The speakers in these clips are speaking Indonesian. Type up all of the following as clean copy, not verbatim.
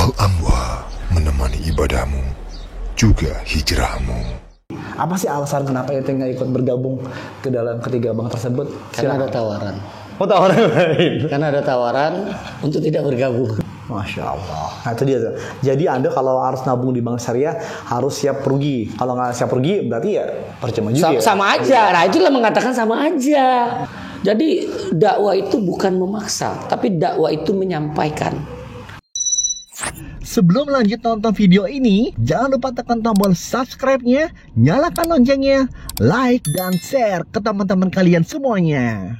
Al-Anwa menemani ibadahmu, juga hijrahmu. Apa sih alasan kenapa ente nggak ikut bergabung ke dalam ketiga bank tersebut? Karena ada tawaran. Oh, tawaran lain. Karena ada tawaran untuk tidak bergabung. Masya Allah. Nah itu dia. Jadi Anda kalau harus nabung di bank syariah harus siap rugi. Kalau nggak siap rugi berarti ya percuma juga. Sama aja. Nah itulah mengatakan sama aja. Jadi dakwah itu bukan memaksa, tapi dakwah itu menyampaikan. Sebelum lanjut nonton video ini, jangan lupa tekan tombol subscribe-nya, nyalakan loncengnya, like dan share ke teman-teman kalian semuanya.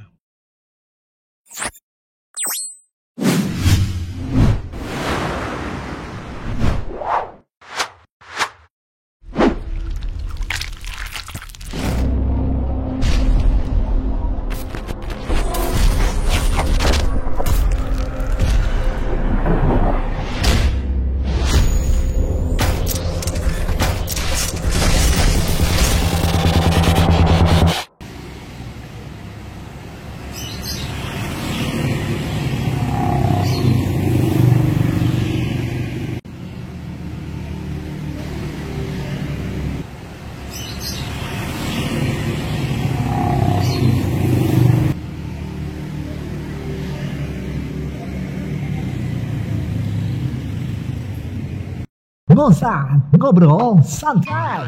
Ngobrol santai.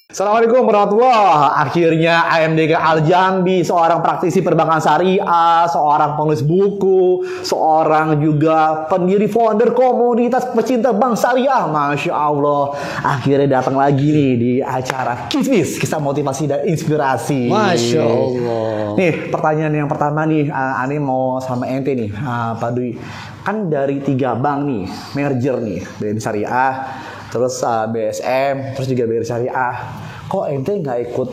Assalamualaikum warahmatullahi wabarakatuh. Akhirnya AMDK Al-Jambi, seorang praktisi perbankan syariah, seorang penulis buku, seorang juga pendiri founder komunitas pecinta bank syariah. Masya Allah, akhirnya datang lagi nih di acara Kismis, kisah motivasi dan inspirasi. Masya Allah. Nih pertanyaan yang pertama nih, Ani mau sama ente nih, Pak Dwi. Kan dari 3 bank nih, merger nih, BRI Syariah, terus BSM, terus juga BRI Syariah. Kok ente nggak ikut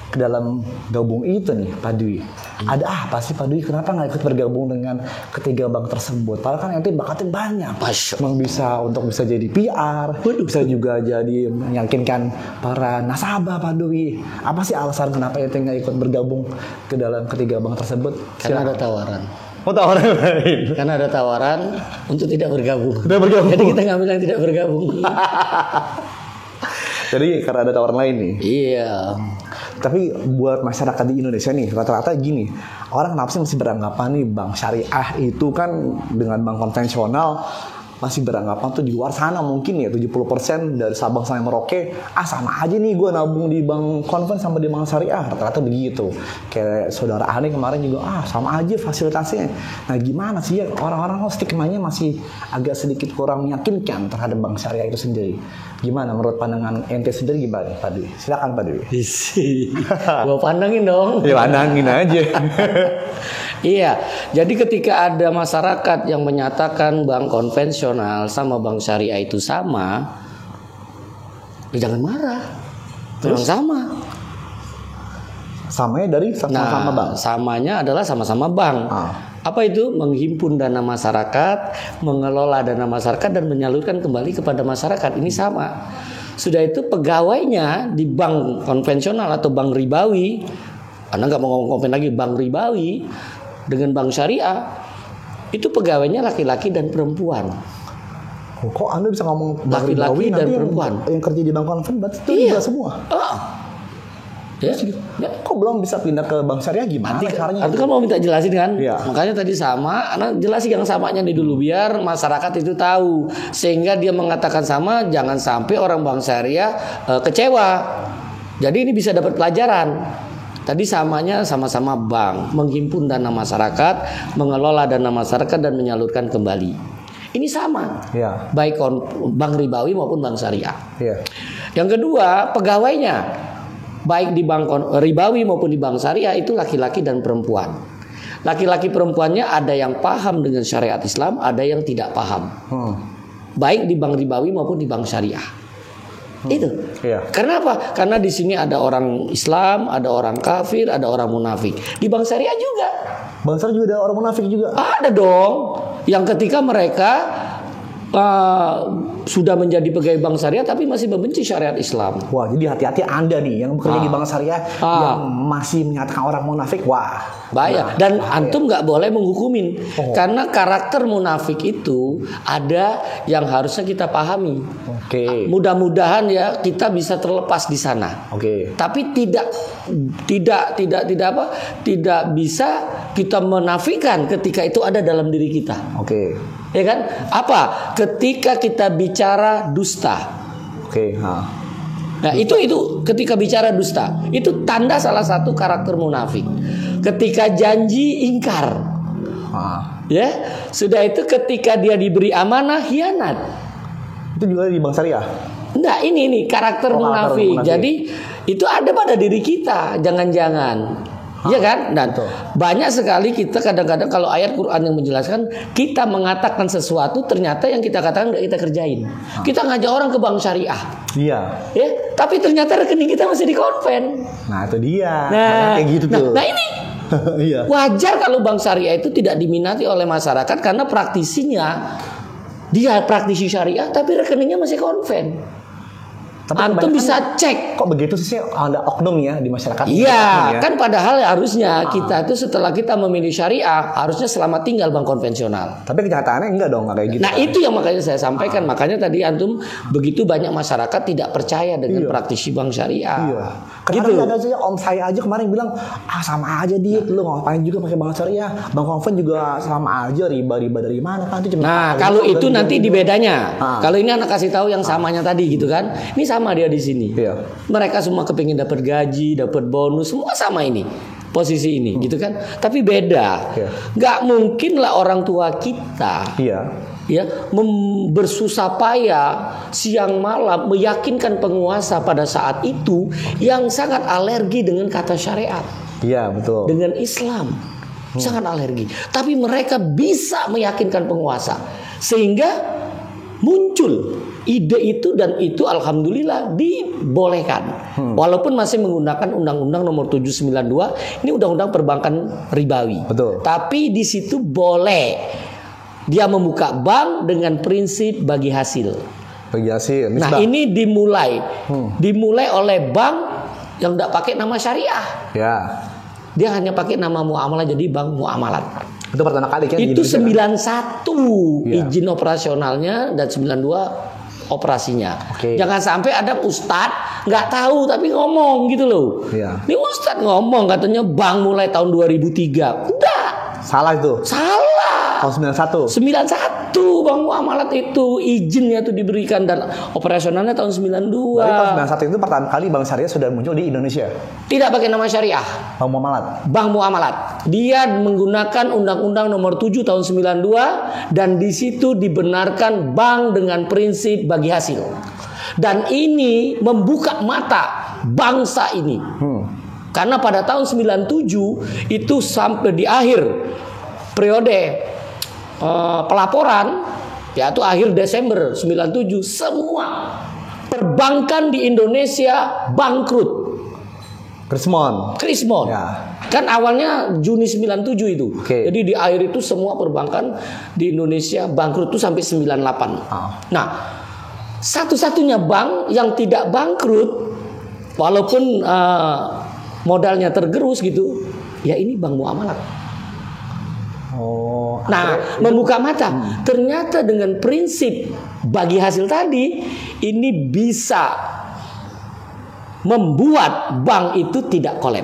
ke dalam gabung itu nih, Pak Dwi? Ada apa sih Pak Dwi? Kenapa nggak ikut bergabung dengan ketiga bank tersebut? Padahal kan ente bakatnya banyak. Memang bisa jadi PR, bisa juga jadi meyakinkan para nasabah, Pak Dwi. Apa sih alasan kenapa ente nggak ikut bergabung ke dalam ketiga bank tersebut? Karena ada tawaran. Oh, tawaran lain. Karena ada tawaran untuk tidak bergabung. Tidak bergabung. Jadi kita ngambil yang tidak bergabung. Jadi karena ada tawaran lain nih. Iya. Tapi buat masyarakat di Indonesia nih, rata-rata gini, orang kenapa sih masih beranggapan nih bank syariah itu kan dengan bank konvensional masih beranggapan tuh di luar sana mungkin ya 70% dari Sabang sampai Merauke sama aja nih gue nabung di bank konven sama di bank syariah, rata-rata begitu. Kayak saudara Ani kemarin juga sama aja fasilitasnya. Nah gimana sih ya, orang-orang stigmanya masih agak sedikit kurang meyakinkan terhadap bank syariah itu sendiri. Gimana menurut pandangan ente sendiri gimana Pak Dwi? Silakan Pak Dwi. Gua pandangin dong. Ya pandangin aja. Iya, jadi ketika ada masyarakat yang menyatakan bank konvensional sama bank syariah itu sama, ya jangan marah. Terus sama. Samanya dari sama-sama bank. Samanya adalah sama-sama bank. Apa itu? Menghimpun dana masyarakat, mengelola dana masyarakat dan menyalurkan kembali kepada masyarakat. Ini sama. Sudah itu pegawainya di bank konvensional atau bank ribawi. Anda nggak mau ngomong konven lagi, bank ribawi dengan bank syariah itu pegawainya laki-laki dan perempuan. Kok Anda bisa ngomong bank laki-laki dan perempuan yang kerja di bank konven berarti itu riba semua? Ya. Kok belum bisa pindah ke bank syariah gimana caranya? Nanti kan mau minta jelasin kan? Ya. Makanya tadi sama, jelasin yang samanya nih dulu biar masyarakat itu tahu, sehingga dia mengatakan sama, jangan sampai orang bank syariah kecewa. Jadi ini bisa dapat pelajaran. Tadi samanya sama-sama bank, menghimpun dana masyarakat, mengelola dana masyarakat dan menyalurkan kembali. Ini sama, ya. Baik bank ribawi maupun bank syariah. Ya. Yang kedua, pegawainya, baik di bank ribawi maupun di bank syariah itu laki-laki dan perempuan. Laki-laki perempuannya ada yang paham dengan syariat Islam, ada yang tidak paham. Baik di bank ribawi maupun di bank syariah. Itu. Iya. Karena apa? Karena di sini ada orang Islam, ada orang kafir, ada orang munafik. Di bank syariah juga. Bank syariah juga ada orang munafik juga. Ada dong. Yang ketika mereka sudah menjadi pegawai bank syariah tapi masih membenci syariat Islam. Wah, jadi hati-hati Anda nih yang bekerja di bank syariah yang masih menyatakan orang munafik. Wah, bahaya. Dan antum nggak boleh menghukumin karena karakter munafik itu ada yang harusnya kita pahami. Oke. Mudah-mudahan ya kita bisa terlepas di sana. Oke. Tapi tidak bisa kita menafikan ketika itu ada dalam diri kita. Oke. Ya kan? Apa? Ketika kita bicara dusta. Oke. Nah, itu ketika bicara dusta, itu tanda salah satu karakter munafik. Ketika janji ingkar. Ya, sudah itu ketika dia diberi amanah hianat. Itu juga di bank syariah. Enggak, ini karakter munafik. Jadi itu ada pada diri kita, jangan-jangan. Iya kan? Dan banyak sekali kita kadang-kadang kalau ayat Quran yang menjelaskan kita mengatakan sesuatu ternyata yang kita katakan nggak kita kerjain. Kita ngajak orang ke bank syariah. Iya. Ya, tapi ternyata rekening kita masih di konven. Nah, itu dia. Nah, kayak gitu tuh. Nah ini iya. wajar kalau bank syariah itu tidak diminati oleh masyarakat karena praktisinya dia praktisi syariah tapi rekeningnya masih konven. Tapi antum bisa cek. Kok begitu sih ada oknum ya di masyarakat? Iya, kan padahal harusnya kita itu setelah kita memilih syariah harusnya selamat tinggal bank konvensional. Tapi kenyataannya enggak dong, enggak kayak gitu. Nah, itu yang makanya saya sampaikan. Makanya tadi antum begitu banyak masyarakat tidak percaya dengan praktisi bank syariah. Iya. Kemarin ada aja om saya aja kemarin bilang, sama aja dia, lu ngapain juga pakai bank syariah? Bank konven juga sama aja, riba dari mana kan? Itu nah, kalau itu nanti di bedanya. Kalau ini anak kasih tahu yang samanya tadi gitu kan. Ini sama dia di sini. Iya. Mereka semua kepingin dapat gaji, dapat bonus, semua sama ini. Posisi ini gitu kan. Tapi beda. Iya. Gak mungkin lah orang tua kita. Iya. Ya, bersusah payah siang malam meyakinkan penguasa pada saat itu yang sangat alergi dengan kata syariat. Iya, betul. Dengan Islam. Sangat alergi. Tapi mereka bisa meyakinkan penguasa sehingga muncul ide itu dan itu alhamdulillah dibolehkan. Walaupun masih menggunakan Undang-Undang Nomor 792, ini Undang-Undang Perbankan Ribawi. Betul. Tapi di situ boleh dia membuka bank dengan prinsip bagi hasil. Bagi hasil. Nah, ini dimulai oleh bank yang tidak pakai nama syariah. Ya. Dia hanya pakai nama muamalah, jadi bank muamalat. Itu pertama kali kan? Itu 91 ya. izin operasionalnya dan 92 operasinya. Oke. Jangan sampai ada ustadz nggak tahu tapi ngomong gitu loh. Iya. Ini ustadz ngomong katanya bank mulai tahun 2003. Udah. Salah itu. Salah. Tahun 91. 91 bank muamalat itu izinnya tuh diberikan dan operasionalnya tahun 92. Berarti tahun 91 itu pertama kali bank syariah sudah muncul di Indonesia. Tidak pakai nama syariah. Bank muamalat. Bank muamalat. Dia menggunakan Undang-Undang Nomor 7 tahun 92 dan di situ dibenarkan bank dengan prinsip bagi hasil. Dan ini membuka mata bangsa ini. Karena pada tahun 97 itu sampai di akhir periode pelaporan yaitu akhir Desember 97 semua perbankan di Indonesia bangkrut. Krismon. Ya. Kan awalnya Juni 97 itu. Oke. Jadi di akhir itu semua perbankan di Indonesia bangkrut itu sampai 98. Nah, satu-satunya bank yang tidak bangkrut walaupun modalnya tergerus gitu, ya ini bank muamalat. Nah, membuka mata. Ternyata dengan prinsip bagi hasil tadi, ini bisa membuat bank itu tidak kolab.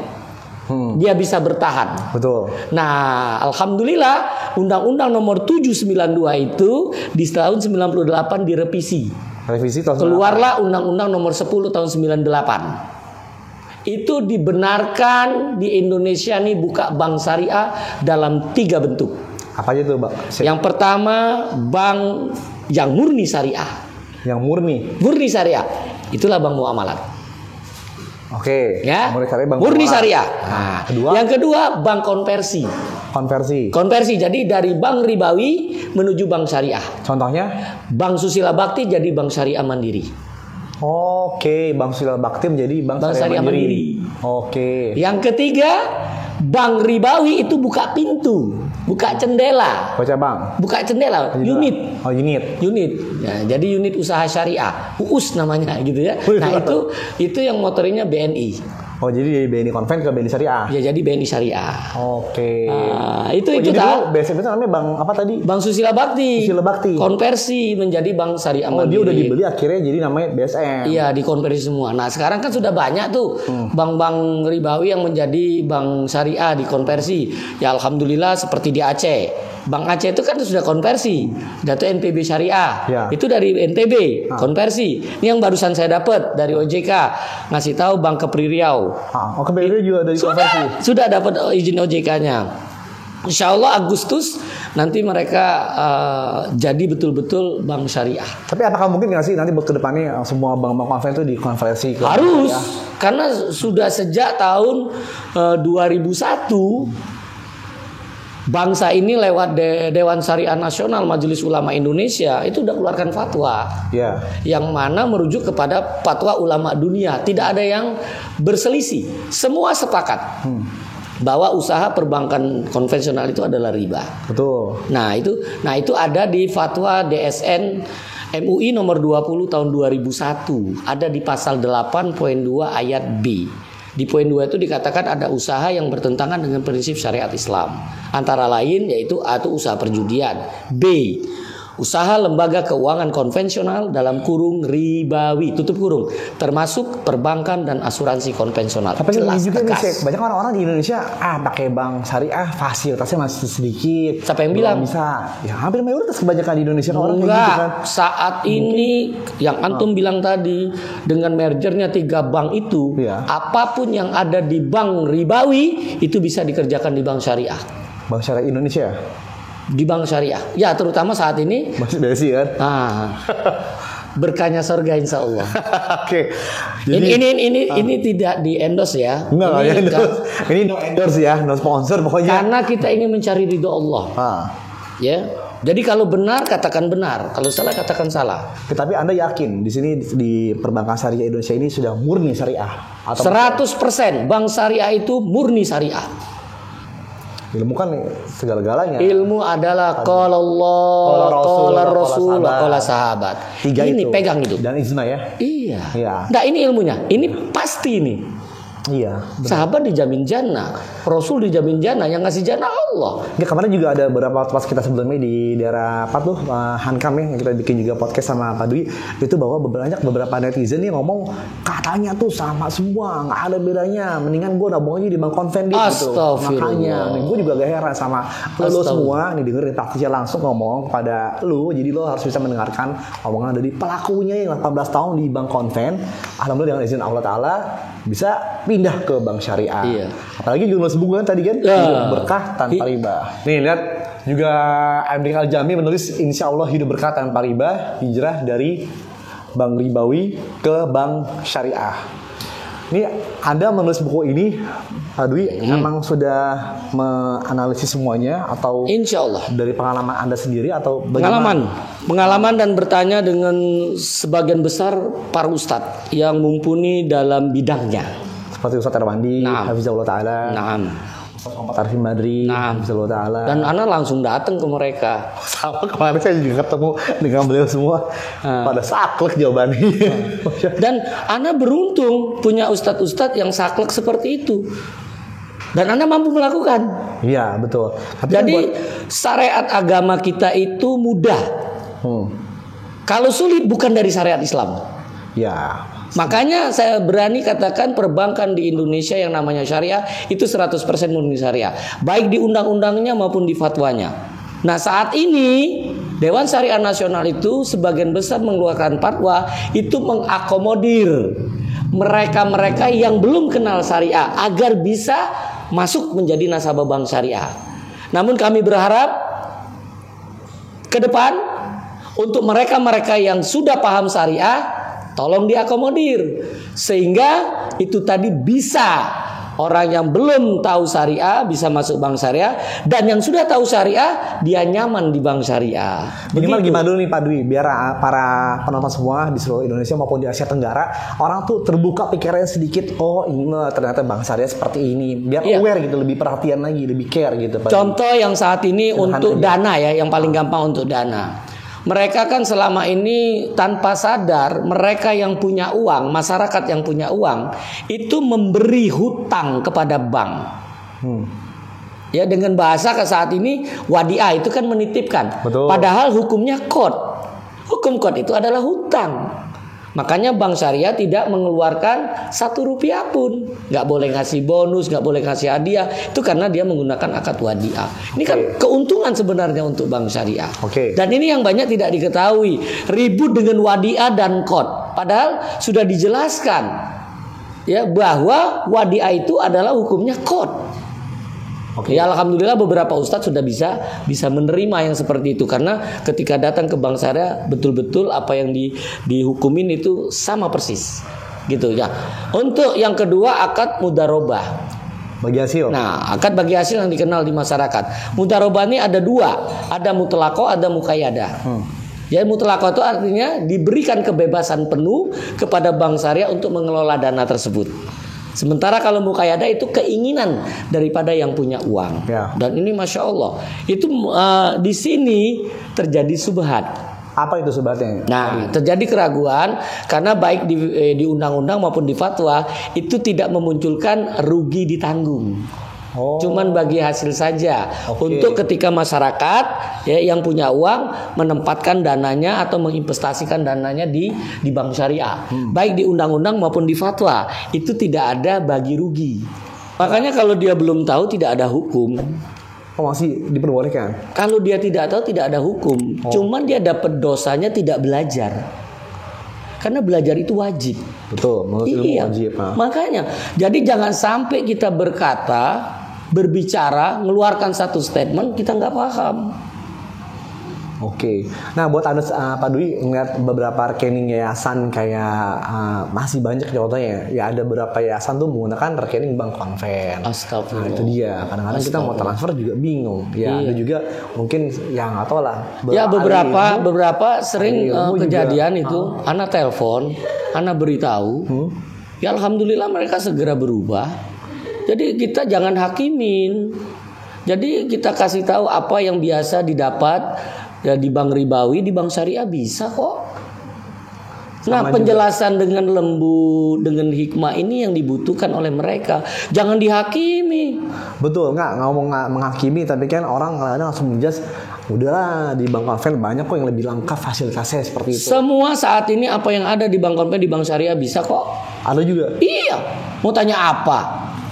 Dia bisa bertahan. Betul. Nah, alhamdulillah Undang-Undang Nomor 792 itu di tahun 98 direvisi. Revisi tahun 98. Keluarlah Undang-Undang Nomor 10 tahun 98. Itu dibenarkan di Indonesia nih buka bank syariah dalam 3 bentuk. Apa aja tuh, Bang? Yang pertama bank yang murni syariah. Yang murni. Murni syariah. Itulah bank muamalat. Oke. Ya. Murni syariah. Bank Murni muamalat. syariah. Nah, Yang kedua bank konversi. Konversi. Jadi dari bank ribawi menuju bank syariah. Contohnya? Bank Susila Bakti jadi bank syariah mandiri. Oke, Bank Susila Bakti menjadi Bank Syariah Mandiri. Oke. Yang ketiga, bank ribawi itu buka pintu, buka jendela. Baca bang. Buka jendela, unit. Oh unit. Unit. Ya, jadi unit usaha syariah, UUS namanya gitu ya. Nah, itu yang motornya BNI. Oh jadi dari BNI Konven ke BNI Syariah. Ya jadi BNI Syariah. Oke. Itu jadi dulu BSM itu namanya Bank apa tadi? Bank Susila Bakti. Susila Bakti. Konversi menjadi Bank Syariah Oh, Mandiri. dia udah dibeli akhirnya jadi namanya BSM. Iya, dikonversi semua. Nah, sekarang kan sudah banyak tuh bank-bank ribawi yang menjadi bank syariah dikonversi. Ya alhamdulillah seperti di Aceh. Bank Aceh itu kan sudah konversi. Data NTB Syariah. Ya. Itu dari NTB konversi. Ini yang barusan saya dapat dari OJK ngasih tahu Bank Kepri Riau. Oh ke BNI juga dari konversi. Sudah dapat izin OJK-nya. Insya Allah Agustus nanti mereka jadi betul-betul bank syariah. Tapi apakah mungkin nggak sih nanti buat kedepannya semua bank-bank konven itu dikonversi ke Harus, syariah? karena sudah sejak tahun 2001 bangsa ini lewat Dewan Syariah Nasional Majelis Ulama Indonesia itu udah keluarkan fatwa. Ya. Yang mana merujuk kepada fatwa ulama dunia. Tidak ada yang berselisih. Semua sepakat bahwa usaha perbankan konvensional itu adalah riba. Betul. Nah, itu ada di fatwa DSN MUI nomor 20 tahun 2001. Ada di pasal 8.2 ayat B. Di poin 2 itu dikatakan ada usaha yang bertentangan dengan prinsip syariat Islam. Antara lain yaitu A itu usaha perjudian, B usaha lembaga keuangan konvensional dalam kurung ribawi, tutup kurung, termasuk perbankan dan asuransi konvensional. Tapi ini juga nih, tegas. banyak orang-orang di Indonesia pakai bank syariah fasilitasnya masih sedikit. Siapa yang Belum bilang? Bisa. Ya hampir mayoritas kebanyakan di Indonesia orang kayak Enggak, gitu kan. saat ini yang antum bilang tadi dengan mergernya 3 bank itu, Iya. apapun yang ada di bank ribawi itu bisa dikerjakan di bank syariah. Bank syariah Indonesia Di bank syariah, ya terutama saat ini. masih besi kan. Berkahnya surga insya Allah. Oke. Ini tidak di endorse ya. Enggak ini, ya endorse. Ini no endorse ya, no sponsor pokoknya. karena kita ingin mencari ridho Allah. Ya. Jadi kalau benar katakan benar, kalau salah katakan salah. Tapi Anda yakin di sini di perbankan syariah Indonesia ini sudah murni syariah? Atau 100% bank syariah itu murni syariah. ilmu kan segala-galanya. Ilmu adalah qala Allah, qala Rasul, qala sahabat. 3 Ini itu. pegang itu. Dan ijma ya. Iya. Iya. Nah, ini ilmunya. Ini pasti nih. Iya. Sahabat dijamin jannah, Rasul dijamin jannah, yang ngasih jannah Allah. Ya, kemarin juga ada beberapa pas kita sebelumnya di daerah apa tuh Hankam ya, yang kita bikin juga podcast sama Pak Dwi, itu bahwa beberapa netizen nih ngomong katanya tuh sama semua, nggak ada bedanya, mendingan gue nabung aja di bank konven gitu. Astagfirullah. Makanya gue juga gak heran sama lo semua nih, dengerin praktisnya langsung ngomong pada lu, jadi lo harus bisa mendengarkan omongan dari pelakunya yang 18 tahun di bank konven. Alhamdulillah dengan izin Allah Ta'ala bisa pindah ke bank syariah. Iya. Apalagi juga sebelumnya tadi kan hidup berkah tanpa riba. Nih lihat juga Amrik Al-Jami menulis insya Allah hidup berkah tanpa riba, hijrah dari bank ribawi ke bank syariah. Ini Anda menulis buku ini, Pak Dwi, emang sudah menganalisis semuanya atau Insya Allah. dari pengalaman Anda sendiri atau bagaimana? Pengalaman dan bertanya dengan sebagian besar para ustadz yang mumpuni dalam bidangnya. Seperti Ustaz Erwandi, Naam. Hafizahullah Ta'ala, Naam. Ustaz Muhammad Arifin Madri, Naam. Hafizahullah Ta'ala. Dan ana langsung datang ke mereka. Sama kemarin saya juga ketemu dengan beliau semua pada saklek jawabannya. Dan ana beruntung punya ustadz-ustadz yang saklek seperti itu. Dan Anda mampu melakukan. Iya betul. Tapi Jadi kan syariat agama kita itu mudah. Kalau sulit bukan dari syariat Islam. ya Makanya saya berani katakan perbankan di Indonesia yang namanya syariah itu 100% murni syariah. Baik di undang-undangnya maupun di fatwanya. Nah saat ini Dewan Syariah Nasional itu sebagian besar mengeluarkan fatwa itu mengakomodir mereka-mereka yang belum kenal syariah agar bisa masuk menjadi nasabah bank syariah. Namun kami berharap ke depan untuk mereka-mereka yang sudah paham syariah tolong diakomodir sehingga itu tadi bisa Orang yang belum tahu syariah bisa masuk bank syariah, dan yang sudah tahu syariah dia nyaman di bank syariah. Minimal Begitu. gimana dulu nih Pak Dwi, biar para penonton semua di seluruh Indonesia maupun di Asia Tenggara, orang tuh terbuka pikirannya sedikit, oh ini ternyata bank syariah seperti ini, biar Iya. aware gitu, lebih perhatian lagi, lebih care gitu Pak Dwi. Contoh yang saat ini Sederhana untuk aja. dana ya, yang paling gampang untuk dana. Mereka kan selama ini tanpa sadar, mereka yang punya uang, masyarakat yang punya uang, itu memberi hutang kepada bank. Ya, dengan bahasa ke saat ini wadiah itu kan menitipkan. Betul. Padahal hukumnya qard. Hukum qard itu adalah hutang. Makanya bank syariah tidak mengeluarkan 1 rupiah pun. Nggak boleh ngasih bonus, nggak boleh ngasih hadiah. Itu karena dia menggunakan akad wadiah. Ini kan keuntungan sebenarnya untuk bank syariah. Oke. Dan ini yang banyak tidak diketahui. Ribut dengan wadiah dan qard. Padahal sudah dijelaskan ya bahwa wadiah itu adalah hukumnya qard. Ya, alhamdulillah beberapa ustadz sudah bisa menerima yang seperti itu, karena ketika datang ke bank syariah betul-betul apa yang dihukumin itu sama persis gitu ya. Untuk yang kedua, akad mudarobah. Bagi hasil. Nah, akad bagi hasil yang dikenal di masyarakat. Mudarobah ini ada 2, ada mutlaqo, ada muqayyadah. Ya, mutlaqo itu artinya diberikan kebebasan penuh kepada bank syariah untuk mengelola dana tersebut. Sementara kalau muqayyadah itu keinginan daripada yang punya uang. Ya. Dan ini masya Allah itu di sini terjadi subhat. Apa itu sebabnya? Nah, terjadi keraguan karena baik di undang-undang maupun di fatwa itu tidak memunculkan rugi ditanggung. Oh. Cuman bagi hasil saja. Oke. Untuk ketika masyarakat ya yang punya uang menempatkan dananya atau menginvestasikan dananya di bank syariah, baik di undang-undang maupun di fatwa, itu tidak ada bagi rugi. Makanya kalau dia belum tahu tidak ada hukum. Oh, masih diperbolehkan. Kalau dia tidak tahu tidak ada hukum. Cuman dia dapat dosanya tidak belajar. Karena belajar itu wajib. Betul, menurut ilmu Iya. wajib. Nah. Makanya, jadi jangan sampai kita berbicara, mengeluarkan satu statement kita nggak paham. Oke. Nah, buat Anda Pak Dwi ngeliat beberapa rekening yayasan kayak masih banyak contohnya. Ya ada beberapa yayasan tuh menggunakan rekening bank konven. Astagfirullah. Nah, itu dia. Kadang-kadang kita mau transfer juga bingung. Ya, Iya. ada juga mungkin yang nggak tahu lah. Ya beberapa ahli sering ilmu juga. kejadian itu, anak telepon, anak beritahu. Ya alhamdulillah mereka segera berubah. Jadi kita jangan hakimin. Jadi kita kasih tahu apa yang biasa didapat ya di bank ribawi, di bank syariah bisa kok. Nah, penjelasan dengan lembut, dengan hikmah ini yang dibutuhkan oleh mereka. Jangan dihakimi. Betul, nggak menghakimi, tapi kan orang kadang-kadang langsung menjudge, udahlah di bank konven banyak kok yang lebih lengkap fasilitasnya seperti itu. Semua saat ini apa yang ada di bank konven, di bank syariah bisa kok. Ada juga. Iya. Mau tanya apa?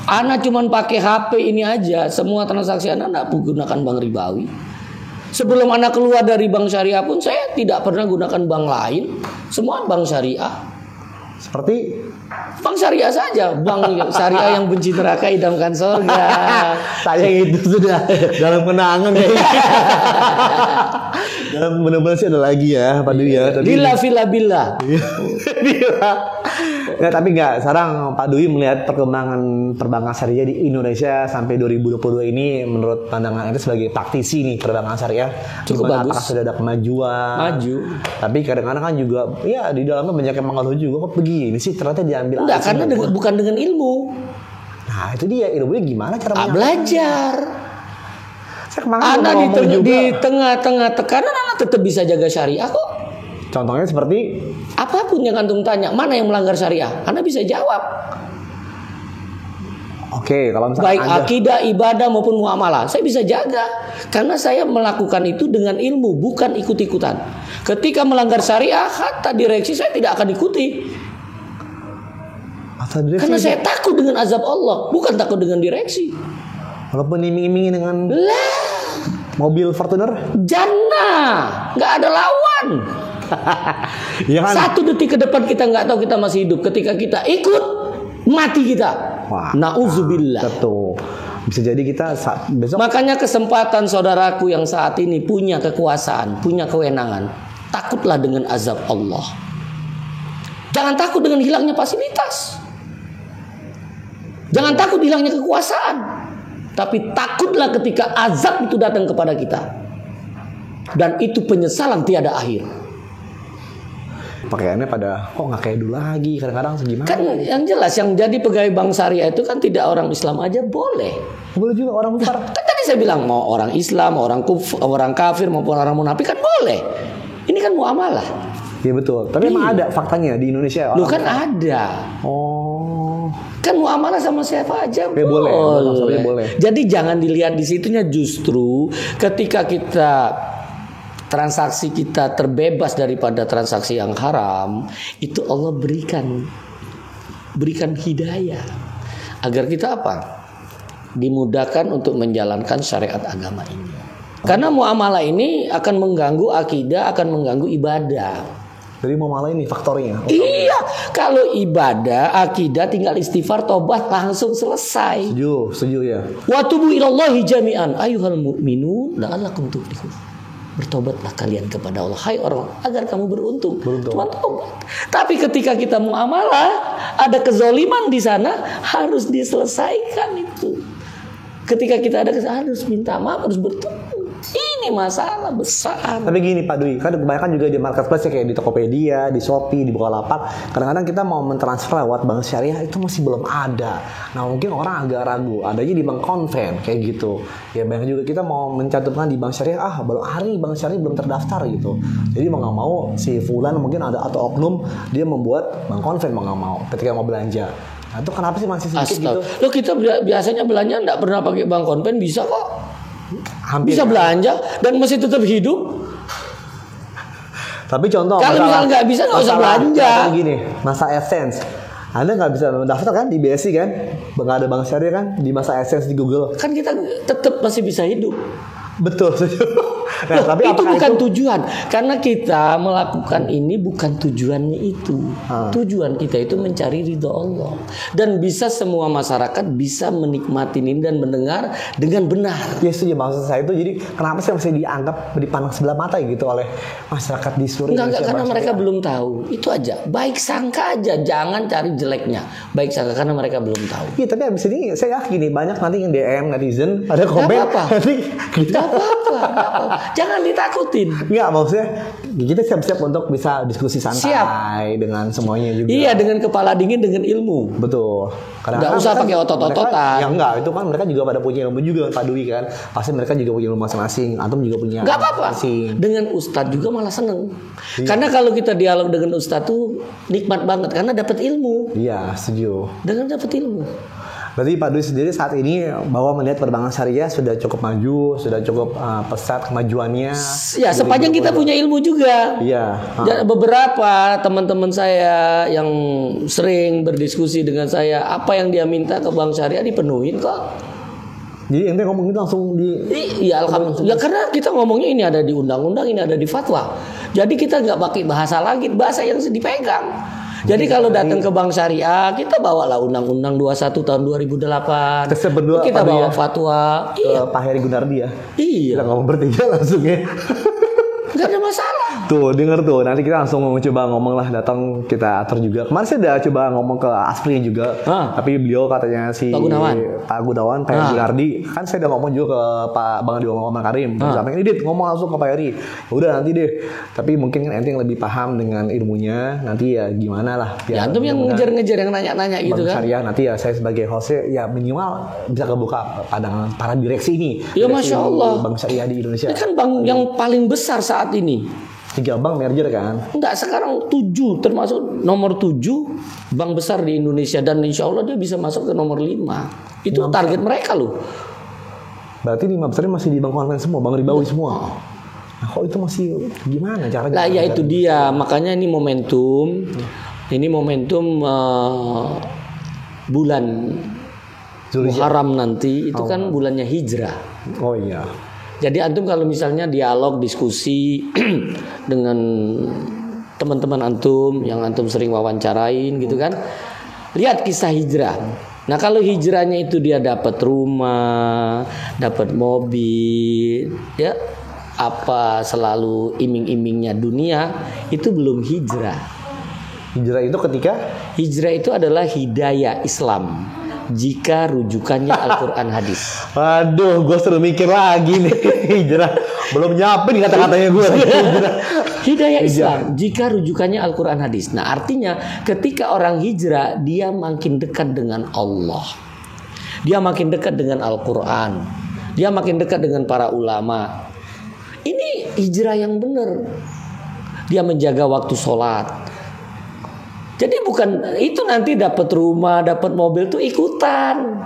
Ana cuman pakai HP ini aja. Semua transaksi Ana nggak gunakan bank ribawi. Sebelum Ana keluar dari bank syariah pun saya tidak pernah gunakan bank lain. Semua bank syariah. Seperti Bank syariah saja. Bank syariah yang benci neraka idamkan surga. saya itu sudah dalam kenangan kayaknya. Dalam benar-benar sih ada lagi ya Pak Dwi ya. Tadi- Bila villa bila. Nah, tapi nggak. Sekarang Pak Dwi melihat perkembangan perbankan syariah di Indonesia sampai 2022 ini, menurut pandangan itu sebagai praktisi nih perbankan syariah, Cukup gimana? bagus. Apakah sudah ada kemajuan? Maju. Tapi kadang-kadang kan juga, ya di dalamnya banyak yang mengeluh juga, kok begini sih ternyata diambil. Enggak, alih karena semua. bukan dengan ilmu. Nah itu dia, ilmunya gimana cara menyampaikan? Belajar. Saya kemarin Anda ngomong juga. di tengah-tengah tekanan Anda tetap bisa jaga syariah kok. Contohnya seperti Apapun yang antum tanya, mana yang melanggar syariah? Anda bisa jawab. Oke, kalau misalkan Baik Anda, akidah, ibadah maupun muamalah, saya bisa jaga. Karena saya melakukan itu dengan ilmu, bukan ikut-ikutan. Ketika melanggar syariah, kata direksi saya tidak akan ikuti. asal direksi, Karena saya takut dengan azab Allah, bukan takut dengan direksi. walaupun iming-imingin dengan Lah, mobil Fortuner, jannah, nggak ada lawan. ya kan? 1 detik ke depan kita nggak tahu kita masih hidup. Ketika kita ikut, mati kita. Wah, Nauzubillah. Betul. Bisa jadi kita besok Makanya kesempatan saudaraku yang saat ini punya kekuasaan, punya kewenangan, takutlah dengan azab Allah. Jangan takut dengan hilangnya fasilitas. Jangan takut hilangnya kekuasaan, tapi takutlah ketika azab itu datang kepada kita. Dan itu penyesalan tiada akhir. Pakaiannya pada kok nggak kayak dulu lagi, kadang-kadang segimana? Kan yang jelas yang jadi pegawai bank syariah itu kan tidak orang Islam aja boleh. Boleh juga orang kufar. Kan tadi saya bilang mau orang Islam, orang kafir maupun orang munafik kan boleh. Ini kan muamalah. Iya betul. Tapi emang ada faktanya di Indonesia. Lu kan ada. Oh. Kan muamalah sama siapa aja boleh. Boleh. Jadi jangan dilihat di situnya, justru ketika transaksi kita terbebas daripada transaksi yang haram, itu Allah berikan hidayah agar kita apa? Dimudahkan untuk menjalankan syariat agama ini. Karena muamalah ini akan mengganggu akidah, akan mengganggu ibadah. Jadi muamalah ini faktornya. Iya, kalau ibadah, akidah tinggal istighfar, tobat langsung selesai. Setuju ya. Wa tubu ilallahi jami'an ayyuhal mu'minun la'allakum tuflihun. Bertobatlah kalian kepada Allah, hai orang, agar kamu beruntung. Cuma tobat. Tapi ketika kita muamalah, ada kezoliman di sana, harus diselesaikan itu. Ketika kita ada harus minta maaf, harus bertemu. Ini masalah besar. Tapi gini Pak Dwi, kan kebanyakan juga di marketplace kayak di Tokopedia, di Shopee, di Bukalapak, kadang-kadang kita mau mentransfer lewat bank syariah itu masih belum ada. Nah mungkin orang agak ragu, adanya di bank konven kayak gitu. Ya banyak juga kita mau mencantumkan di bank syariah, baru hari bank syariah belum terdaftar gitu. Jadi mau nggak mau si fulan mungkin ada atau oknum dia membuat bank konven mau nggak mau ketika mau belanja. Nah itu kenapa sih masih sedikit gitu? Lo kita biasanya belanja nggak pernah pakai bank konven, bisa kok. Hampir bisa belanja dan masih tetap hidup. Tapi contoh kalau misalnya nggak bisa nggak usah belanja. Gini, masa AdSense, Anda nggak bisa mendaftar kan di BSI kan, nggak ada bank syariah kan di masa AdSense di Google. Kan kita tetap masih bisa hidup. Betul. Nah, tapi itu bukan tujuan, karena kita melakukan ini bukan tujuannya itu. Tujuan kita itu mencari ridho Allah, dan bisa semua masyarakat bisa menikmati ini dan mendengar dengan benar. Ya setuju, maksud saya itu jadi kenapa sih masih dianggap dipandang sebelah mata gitu oleh masyarakat di seluruh Indonesia? Enggak, karena mereka belum tahu. Itu aja. Baik sangka aja, jangan cari jeleknya. Baik sangka karena mereka belum tahu. Iya, tapi abis ini saya yakin nih banyak nanti yang DM netizen ada komen. Gak apa-apa. Gak apa-apa. Jangan ditakutin. Enggak, maksudnya kita siap-siap untuk bisa diskusi santai dengan semuanya juga. Iya, dengan kepala dingin, dengan ilmu. Betul. Nggak usah pakai otot-ototan. Ya enggak, itu kan mereka juga pada punya ilmu juga Pak Dwi kan. Pasti mereka juga punya ilmu masing-masing. Antum juga punya. Enggak apa-apa. Dengan ustadz juga malah seneng. Iya. Karena kalau kita dialog dengan ustadz tuh nikmat banget karena dapat ilmu. Iya, setuju. Dengan dapat ilmu. Berarti Pak Dwi sendiri saat ini bahwa melihat perbankan syariah sudah cukup maju, sudah cukup pesat kemajuannya. Ya, sepanjang kita punya ilmu juga. Iya. Beberapa teman-teman saya yang sering berdiskusi dengan saya, apa yang dia minta ke bank syariah dipenuhin kok. Jadi ente ngomong itu langsung di. Iya, alhamdulillah. Ya karena kita ngomongnya ini ada di undang-undang, ini ada di fatwa. Jadi kita nggak pakai bahasa lagi, bahasa yang dipegang. Jadi kalau datang ke bank syariah, kita bawalah Undang-Undang 21 tahun 2008. Kita bawa fatwa. Iya. Pak Heri Gunardi ya. Iya. Kita ngomong bertiga langsung ya. Gak ada masalah. Tuh, denger tuh. Nanti kita langsung coba ngomong lah, datang kita atur juga. Kemarin saya udah coba ngomong ke Asprinya juga. Tapi beliau katanya si Pak Gunawan, Pak Gunardi. Kan saya udah ngomong juga ke Pak Bang Adi Muhammad Karim. Sampai ini dit ngomong langsung ke Pak Heri. Udah nanti deh. Tapi mungkin kan ente yang lebih paham dengan ilmunya. Nanti ya gimana lah. Ya antum yang ngejar-ngejar, yang nanya-nanya gitu kan. Syariah nanti ya saya sebagai hostnya ya minimal bisa kebuka pandangan para direksi ini. Ya Masya Allah. Bank Syariah di Indonesia. Ini kan bank yang paling besar saat ini. 3 bank merger kan? Enggak, sekarang 7, termasuk nomor 7 bank besar di Indonesia, dan insya Allah dia bisa masuk ke nomor 5. Itu target mereka loh. Berarti 5 besar masih di bank konven semua, bank ribawi semua. Nah, kok itu masih gimana caranya? Lah ya itu dia, makanya ini momentum. Ini momentum bulan Muharram nanti itu kan bulannya hijrah. Oh iya. Jadi antum kalau misalnya dialog, diskusi dengan teman-teman antum yang antum sering wawancarain gitu kan, lihat kisah hijrah. Nah kalau hijrahnya itu dia dapat rumah, dapat mobil, ya apa selalu iming-imingnya dunia, itu belum hijrah. Hijrah itu ketika? Hijrah itu adalah hidayah Islam jika rujukannya Al-Quran hadis? Waduh, gue suruh mikir lagi nih. Hijrah. Belum nyiapin kata-katanya gue. Hidayah Islam jika rujukannya Al-Quran hadis. Nah, artinya ketika orang hijrah, dia makin dekat dengan Allah. Dia makin dekat dengan Al-Quran. Dia makin dekat dengan para ulama. Ini hijrah yang benar. Dia menjaga waktu sholat. Jadi bukan itu nanti dapat rumah, dapat mobil tuh ikutan.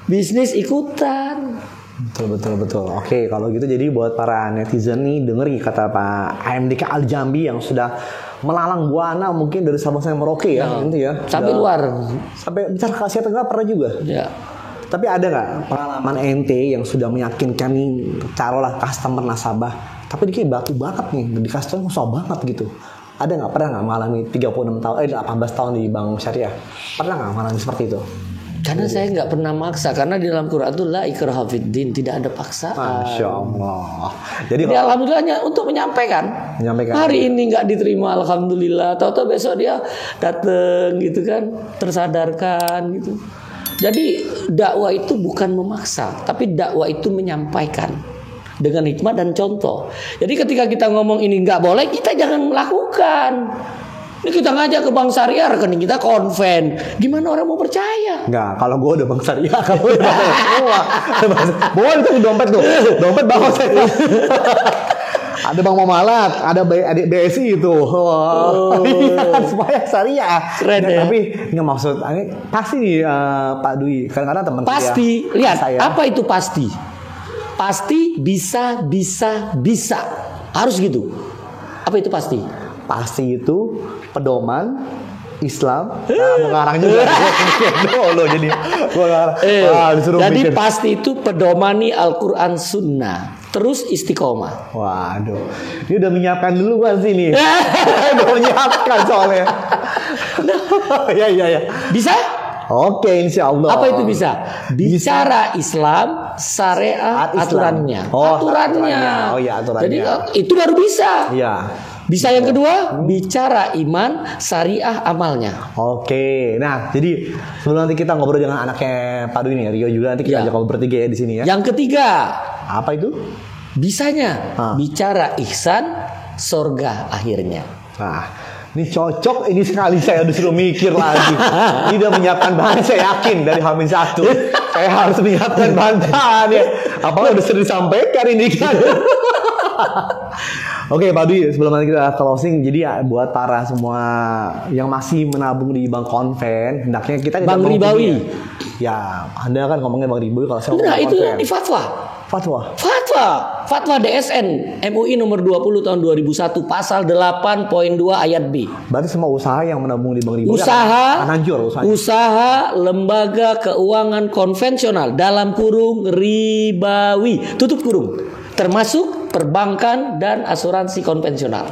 Bisnis ikutan. Betul. Oke, kalau gitu jadi buat para netizen nih denger kata Pak AMDK Al-Jambi yang sudah melalang buana mungkin dari Sabang sampai Merauke ya, gitu ya. Sampai luar. Sampai bicara ke Asia Tenggara pernah juga. Ya. Tapi ada nggak pengalaman ente yang sudah meyakinkan nih taruhlah customer nasabah, tapi dia kayak batu banget nih, di customer susah banget gitu. Ada nggak, pernah nggak mengalami 18 tahun di Bank Syariah? Pernah nggak mengalami seperti itu? Karena saya nggak pernah maksa, karena di dalam Quran itu la ikraha fiddin, tidak ada paksaan. Masya Allah. Jadi alhamdulillahnya untuk menyampaikan. Hari ini nggak diterima, alhamdulillah. Tahu-tahu besok dia datang gitu kan, tersadarkan gitu. Jadi dakwah itu bukan memaksa, tapi dakwah itu menyampaikan dengan hikmah dan contoh. Jadi ketika kita ngomong ini nggak boleh, kita jangan melakukan. Ini kita ngajak ke Bank Syariah, rekening kita konven. Gimana orang mau percaya? Enggak, kalau gue udah Bank Syariah, kalau udah Bank semua. Bawa itu dompet tuh. Dompet bawa saya. Ada Bank Muamalat, ada BSI itu. Iya, supaya syariah. Keren ya. Tapi nggak maksud, ini pasti nih Pak Dwi. Kadang-kadang teman pasti. Lihat, apa itu pasti? Pasti bisa. Harus gitu. Apa itu pasti? Pasti itu pedoman Islam. Nah, mengarang juga. Loh, jadi gua ngarang. Jadi pasti itu pedomani Al-Quran Sunnah. Terus istiqomah. Waduh, ini udah menyiapkan dulu kan sih nih. Udah menyiapkan soalnya. Ya. Bisa? Oke, insya Allah. Apa itu bisa? Bicara Islam, syariat, aturannya. Aturannya. Oh iya, aturannya. Jadi itu baru bisa. Iya. Bisa yang kedua, bicara iman, syariah, amalnya. Oke, nah jadi sebelum nanti kita ngobrol dengan anaknya Pak Dwi nih, Rio juga nanti kita ajak ngobrol bertiga ya di sini ya. Yang ketiga, apa itu? Bisanya bicara ihsan, surga akhirnya. Nah, ini cocok, ini sekali saya disuruh mikir lagi. Ini udah menyiapkan bahan, saya yakin dari H-1 saya harus menyiapkan bahan ya. Apakah udah sering disampaikan ini kan? Oke Pak Dwi, sebelum nanti kita closing, jadi ya buat para semua yang masih menabung di bank konven, hendaknya kita Bank Ribawi. Ya, Anda kan ngomongnya Bank Ribawi kalau saya ngomong itu konven. di fatwa. Fatwa DSN MUI nomor 20 tahun 2001 pasal 8.2 ayat B. Berarti semua usaha yang menabung di Bank Ribawi akan hancur usahanya. Usaha lembaga keuangan konvensional dalam kurung ribawi, tutup kurung, termasuk perbankan dan asuransi konvensional.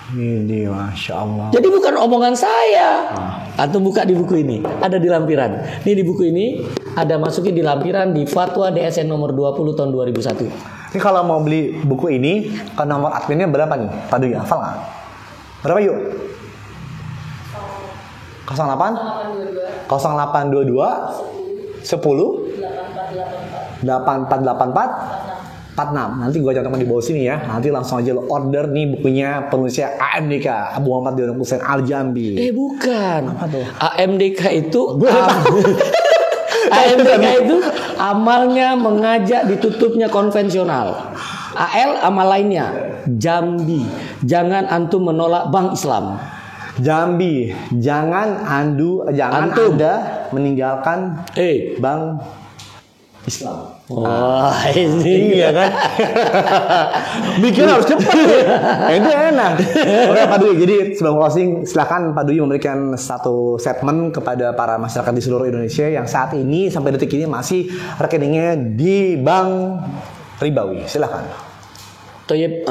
Ini Masya Allah. Jadi bukan omongan saya. Antum buka di buku ini, ada di lampiran. Ini di buku ini ada masukin di lampiran di Fatwa DSN nomor 20 tahun 2001. Ini kalau mau beli buku ini, ke nomor adminnya berapa nih? Pak Dwi, hafal nggak? Berapa yuk? 0822 10 8484 46. Nanti gue cantumkan di bawah sini ya. Nanti langsung aja lo order nih bukunya penulisnya AMDK Abu Muhammad Dionok Hussein Al-Jambi. Bukan. Apa tuh? AMDK itu AMDK itu amalnya mengajak ditutupnya konvensional. AL amal lainnya. Jambi, jangan antum menolak bank Islam. Jambi, jangan antum. Anda meninggalkan bank Islam. Wah, ini iya kan? Bikin harus cepat nih. Itu enak. Oke Pak Dwi, jadi sebelum closing silakan Pak Dwi memberikan satu statement kepada para masyarakat di seluruh Indonesia yang saat ini sampai detik ini masih rekeningnya di Bank Ribawi. Silakan. Toyib,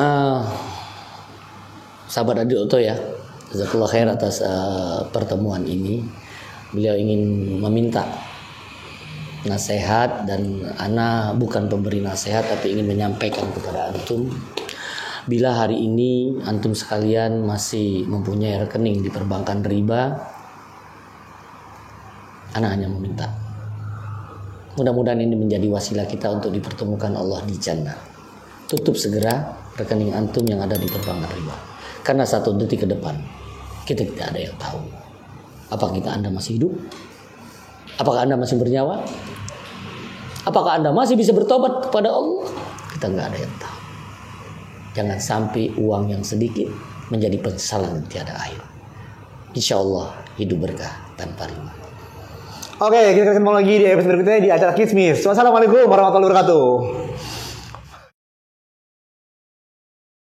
sahabat Adi Oto ya, jazakallah khair atas pertemuan ini. Beliau ingin meminta nasihat, dan ana bukan pemberi nasihat tapi ingin menyampaikan kepada antum, bila hari ini antum sekalian masih mempunyai rekening di perbankan riba, Ana hanya meminta. Mudah-mudahan ini menjadi wasilah kita untuk dipertemukan Allah di jannah. Tutup segera rekening antum yang ada di perbankan riba. Karena 1 detik ke depan kita tidak ada yang tahu. Apakah Anda masih hidup? Apakah Anda masih bernyawa? Apakah Anda masih bisa bertobat kepada Allah? Kita nggak ada yang tahu. Jangan sampai uang yang sedikit menjadi penyesalan yang tiada akhir. Insya Allah hidup berkah tanpa riba. Oke, kita ketemu lagi di episode berikutnya di acara Kismis. Wassalamualaikum warahmatullahi wabarakatuh.